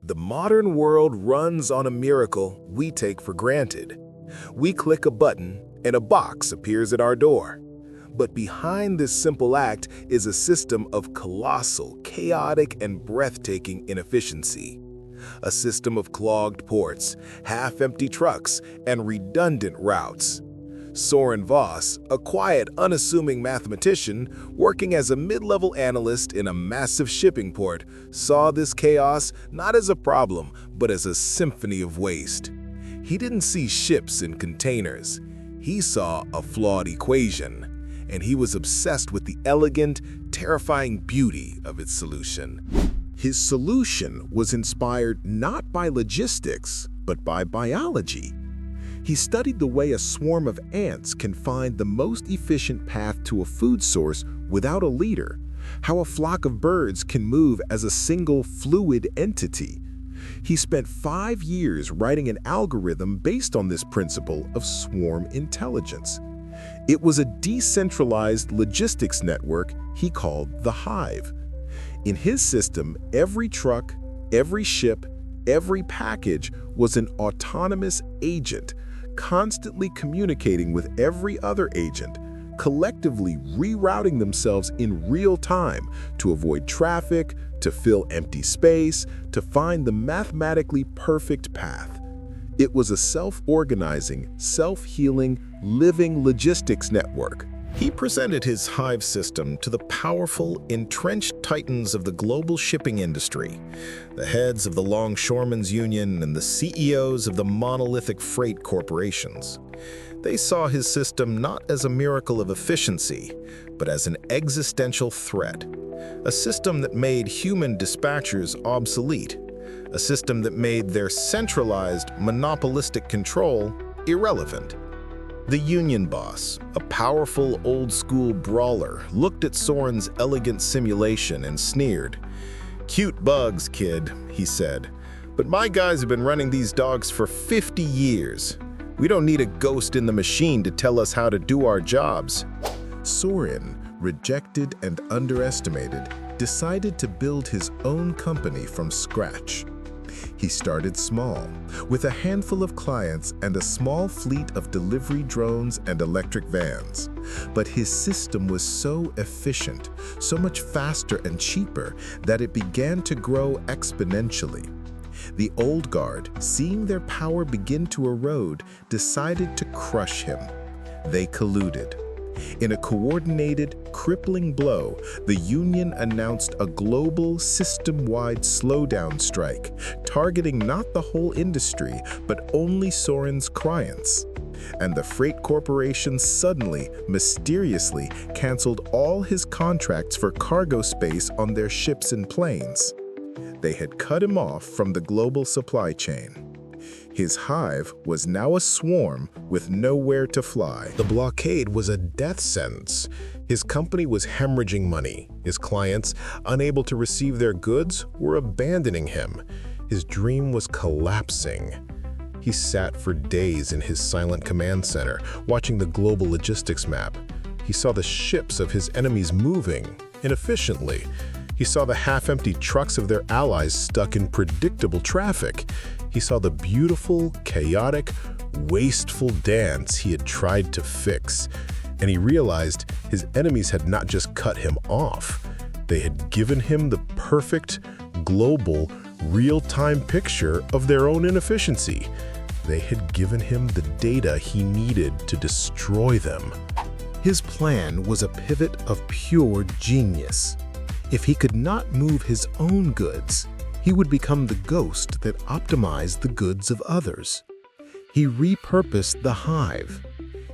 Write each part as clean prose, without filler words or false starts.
The modern world runs on a miracle we take for granted. We click a button and a box appears at our door. But behind this simple act is a system of colossal, chaotic, and breathtaking inefficiency. A system of clogged ports, half-empty trucks, and redundant routes. Soren Voss, a quiet, unassuming mathematician working as a mid-level analyst in a massive shipping port, saw this chaos not as a problem, but as a symphony of waste. He didn't see ships and containers. He saw a flawed equation, and he was obsessed with the elegant, terrifying beauty of its solution. His solution was inspired not by logistics, but by biology. He studied the way a swarm of ants can find the most efficient path to a food source without a leader, how a flock of birds can move as a single fluid entity. He spent 5 years writing an algorithm based on this principle of swarm intelligence. It was a decentralized logistics network he called the Hive. In his system, every truck, every ship, every package was an autonomous agent, constantly communicating with every other agent, collectively rerouting themselves in real time to avoid traffic, to fill empty space, to find the mathematically perfect path. It was a self-organizing, self-healing, living logistics network. He presented his Hive system to the powerful, entrenched titans of the global shipping industry, the heads of the Longshoremen's Union and the CEOs of the monolithic freight corporations. They saw his system not as a miracle of efficiency, but as an existential threat, a system that made human dispatchers obsolete, a system that made their centralized, monopolistic control irrelevant. The union boss, a powerful old-school brawler, looked at Soren's elegant simulation and sneered. "Cute bugs, kid," he said, "but my guys have been running these dogs for 50 years. We don't need a ghost in the machine to tell us how to do our jobs." Soren, rejected and underestimated, decided to build his own company from scratch. He started small, with a handful of clients and a small fleet of delivery drones and electric vans. But his system was so efficient, so much faster and cheaper, that it began to grow exponentially. The old guard, seeing their power begin to erode, decided to crush him. They colluded. In a coordinated, crippling blow, the union announced a global, system-wide slowdown strike, targeting not the whole industry, but only Soren's clients. And the freight corporation suddenly, mysteriously, canceled all his contracts for cargo space on their ships and planes. They had cut him off from the global supply chain. His hive was now a swarm with nowhere to fly. The blockade was a death sentence. His company was hemorrhaging money. His clients, unable to receive their goods, were abandoning him. His dream was collapsing. He sat for days in his silent command center, watching the global logistics map. He saw the ships of his enemies moving inefficiently. He saw the half-empty trucks of their allies stuck in predictable traffic. He saw the beautiful, chaotic, wasteful dance he had tried to fix. And he realized his enemies had not just cut him off. They had given him the perfect, global, real-time picture of their own inefficiency. They had given him the data he needed to destroy them. His plan was a pivot of pure genius. If he could not move his own goods, he would become the ghost that optimized the goods of others. He repurposed the hive.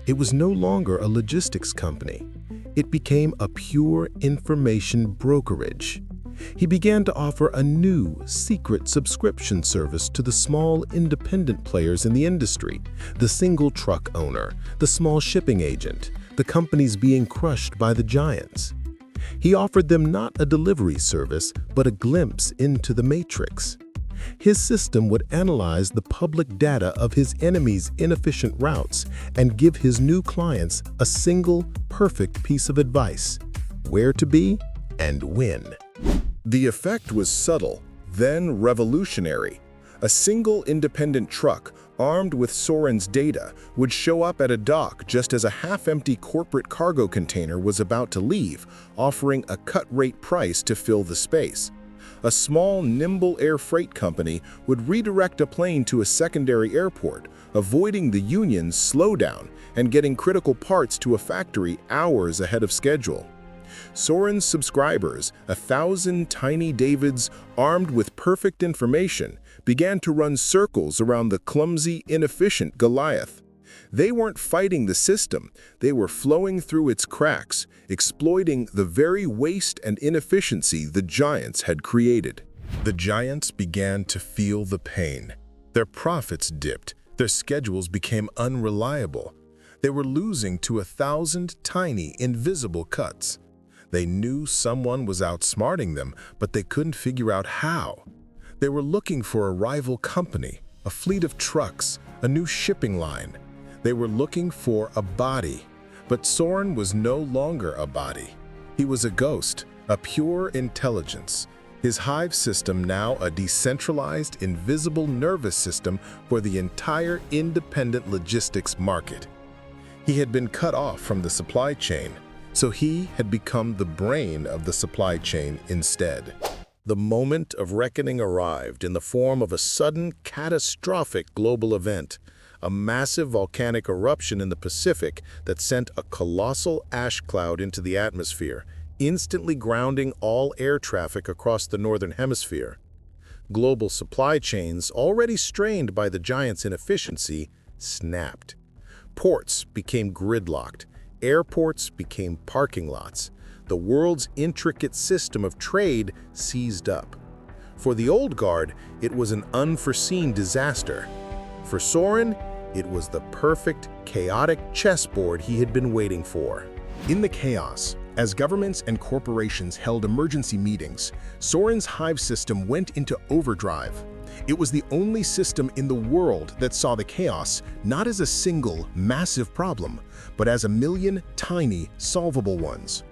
It was no longer a logistics company. It became a pure information brokerage. He began to offer a new, secret subscription service to the small, independent players in the industry, the single truck owner, the small shipping agent, the companies being crushed by the giants. He offered them not a delivery service, but a glimpse into the matrix. His system would analyze the public data of his enemies' inefficient routes and give his new clients a single, perfect piece of advice: where to be and when. The effect was subtle, then revolutionary. A single independent truck, armed with Soren's data, would show up at a dock just as a half-empty corporate cargo container was about to leave, offering a cut-rate price to fill the space. A small, nimble air freight company would redirect a plane to a secondary airport, avoiding the union's slowdown and getting critical parts to a factory hours ahead of schedule. Soren's subscribers, 1,000 tiny Davids armed with perfect information, began to run circles around the clumsy, inefficient Goliath. They weren't fighting the system, they were flowing through its cracks, exploiting the very waste and inefficiency the giants had created. The giants began to feel the pain. Their profits dipped, their schedules became unreliable. They were losing to 1,000 tiny, invisible cuts. They knew someone was outsmarting them, but they couldn't figure out how. They were looking for a rival company, a fleet of trucks, a new shipping line. They were looking for a body. But Soren was no longer a body. He was a ghost, a pure intelligence. His hive system now a decentralized, invisible nervous system for the entire independent logistics market. He had been cut off from the supply chain, so he had become the brain of the supply chain instead. The moment of reckoning arrived in the form of a sudden, catastrophic global event, a massive volcanic eruption in the Pacific that sent a colossal ash cloud into the atmosphere, instantly grounding all air traffic across the northern hemisphere. Global supply chains, already strained by the giants' inefficiency, snapped. Ports became gridlocked. Airports became parking lots. The world's intricate system of trade seized up. For the old guard, it was an unforeseen disaster. For Soren, it was the perfect, chaotic chessboard he had been waiting for. In the chaos, as governments and corporations held emergency meetings, Soren's hive system went into overdrive. It was the only system in the world that saw the chaos not as a single, massive problem, but as a million tiny, solvable ones.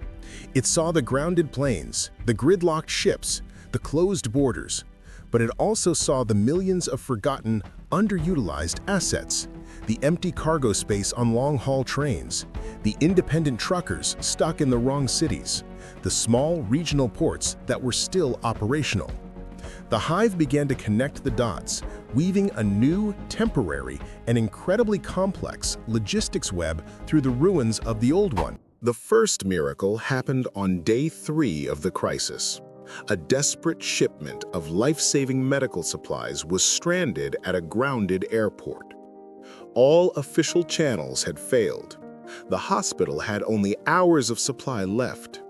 It saw the grounded planes, the gridlocked ships, the closed borders, but it also saw the millions of forgotten, underutilized assets, the empty cargo space on long-haul trains, the independent truckers stuck in the wrong cities, the small regional ports that were still operational. The hive began to connect the dots, weaving a new, temporary, and incredibly complex logistics web through the ruins of the old one. The first miracle happened on day 3 of the crisis. A desperate shipment of life-saving medical supplies was stranded at a grounded airport. All official channels had failed. The hospital had only hours of supply left.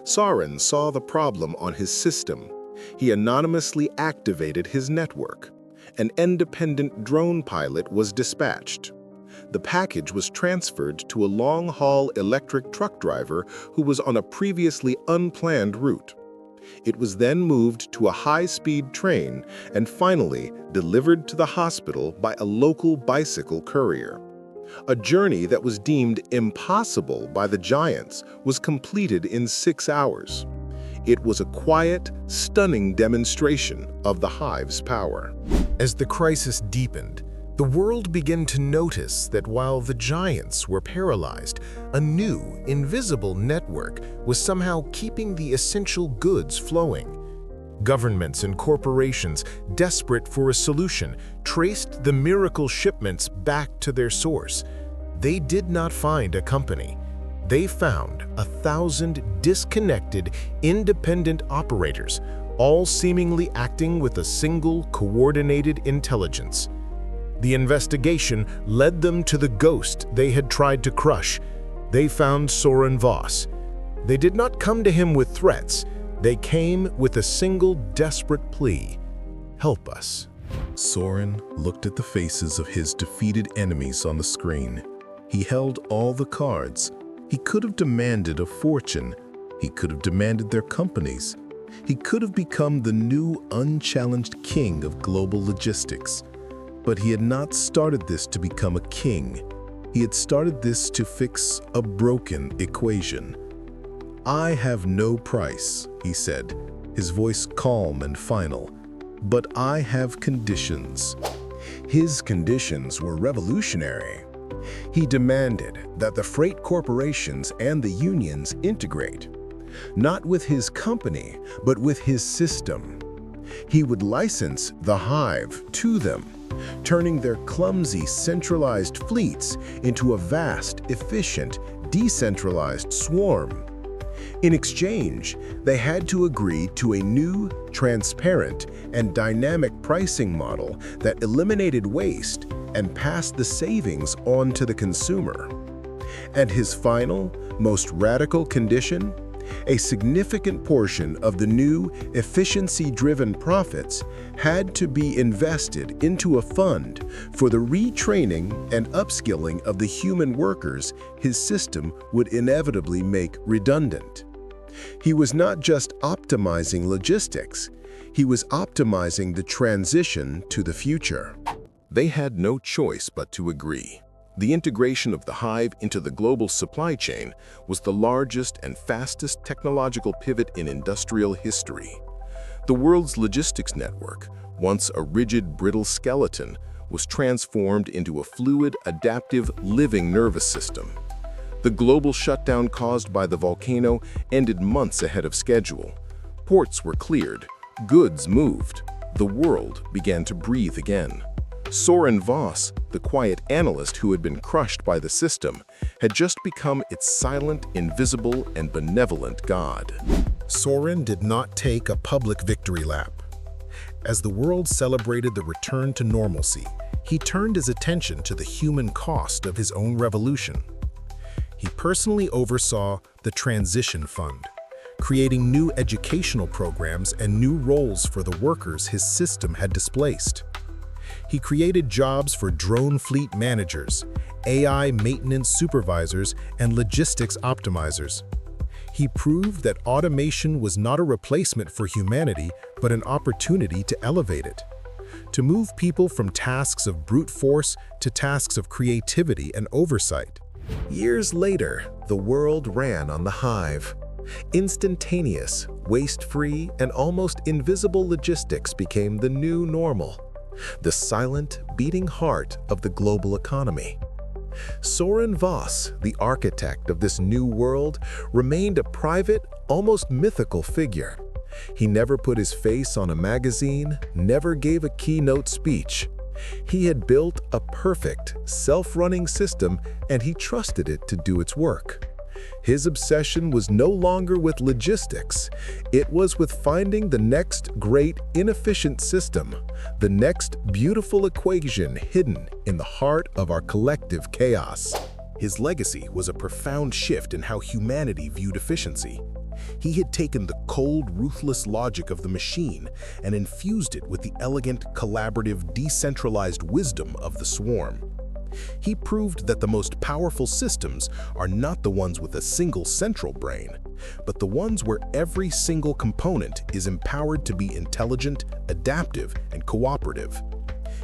Soren saw the problem on his system. He anonymously activated his network. An independent drone pilot was dispatched. The package was transferred to a long-haul electric truck driver who was on a previously unplanned route. It was then moved to a high-speed train and finally delivered to the hospital by a local bicycle courier. A journey that was deemed impossible by the giants was completed in 6 hours. It was a quiet, stunning demonstration of the hive's power. As the crisis deepened, the world began to notice that while the giants were paralyzed, a new, invisible network was somehow keeping the essential goods flowing. Governments and corporations, desperate for a solution, traced the miracle shipments back to their source. They did not find a company. They found 1,000 disconnected, independent operators, all seemingly acting with a single, coordinated intelligence. The investigation led them to the ghost they had tried to crush. They found Soren Voss. They did not come to him with threats. They came with a single desperate plea: help us. Soren looked at the faces of his defeated enemies on the screen. He held all the cards. He could have demanded a fortune. He could have demanded their companies. He could have become the new unchallenged king of global logistics. But he had not started this to become a king. He had started this to fix a broken equation. "I have no price," he said, his voice calm and final. But I have conditions. His conditions were revolutionary. He demanded that the freight corporations and the unions integrate, not with his company, but with his system. He would license the hive to them, turning their clumsy, centralized fleets into a vast, efficient, decentralized swarm. In exchange, they had to agree to a new, transparent, and dynamic pricing model that eliminated waste and passed the savings on to the consumer. And his final, most radical condition? A significant portion of the new, efficiency-driven profits had to be invested into a fund for the retraining and upskilling of the human workers his system would inevitably make redundant. He was not just optimizing logistics, he was optimizing the transition to the future. They had no choice but to agree. The integration of the hive into the global supply chain was the largest and fastest technological pivot in industrial history. The world's logistics network, once a rigid, brittle skeleton, was transformed into a fluid, adaptive, living nervous system. The global shutdown caused by the volcano ended months ahead of schedule. Ports were cleared, goods moved, the world began to breathe again. Soren Voss, the quiet analyst who had been crushed by the system, had just become its silent, invisible, and benevolent god. Soren did not take a public victory lap. As the world celebrated the return to normalcy, he turned his attention to the human cost of his own revolution. He personally oversaw the Transition Fund, creating new educational programs and new roles for the workers his system had displaced. He created jobs for drone fleet managers, AI maintenance supervisors, and logistics optimizers. He proved that automation was not a replacement for humanity, but an opportunity to elevate it, to move people from tasks of brute force to tasks of creativity and oversight. Years later, the world ran on the hive. Instantaneous, waste-free, and almost invisible logistics became the new normal, the silent, beating heart of the global economy. Soren Voss, the architect of this new world, remained a private, almost mythical figure. He never put his face on a magazine, never gave a keynote speech. He had built a perfect, self-running system, and he trusted it to do its work. His obsession was no longer with logistics. It was with finding the next great inefficient system, the next beautiful equation hidden in the heart of our collective chaos. His legacy was a profound shift in how humanity viewed efficiency. He had taken the cold, ruthless logic of the machine and infused it with the elegant, collaborative, decentralized wisdom of the swarm. He proved that the most powerful systems are not the ones with a single central brain, but the ones where every single component is empowered to be intelligent, adaptive, and cooperative.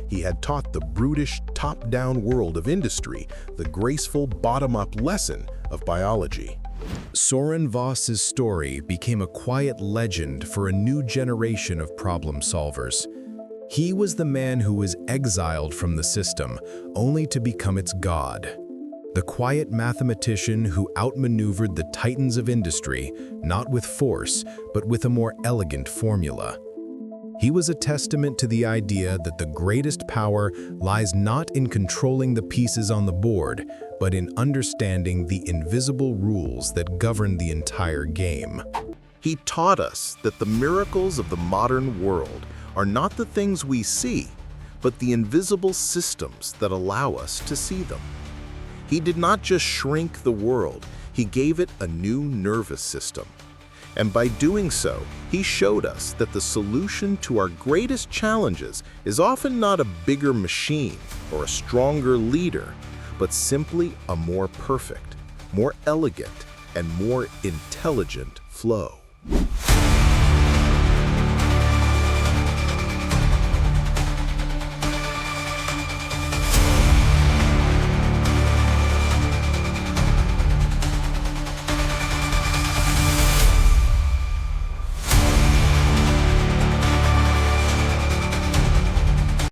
He had taught the brutish, top-down world of industry the graceful, bottom-up lesson of biology. Soren Voss's story became a quiet legend for a new generation of problem solvers. He was the man who was exiled from the system, only to become its god. The quiet mathematician who outmaneuvered the titans of industry, not with force, but with a more elegant formula. He was a testament to the idea that the greatest power lies not in controlling the pieces on the board, but in understanding the invisible rules that govern the entire game. He taught us that the miracles of the modern world are not the things we see, but the invisible systems that allow us to see them. He did not just shrink the world, he gave it a new nervous system. And by doing so, he showed us that the solution to our greatest challenges is often not a bigger machine or a stronger leader, but simply a more perfect, more elegant, and more intelligent flow.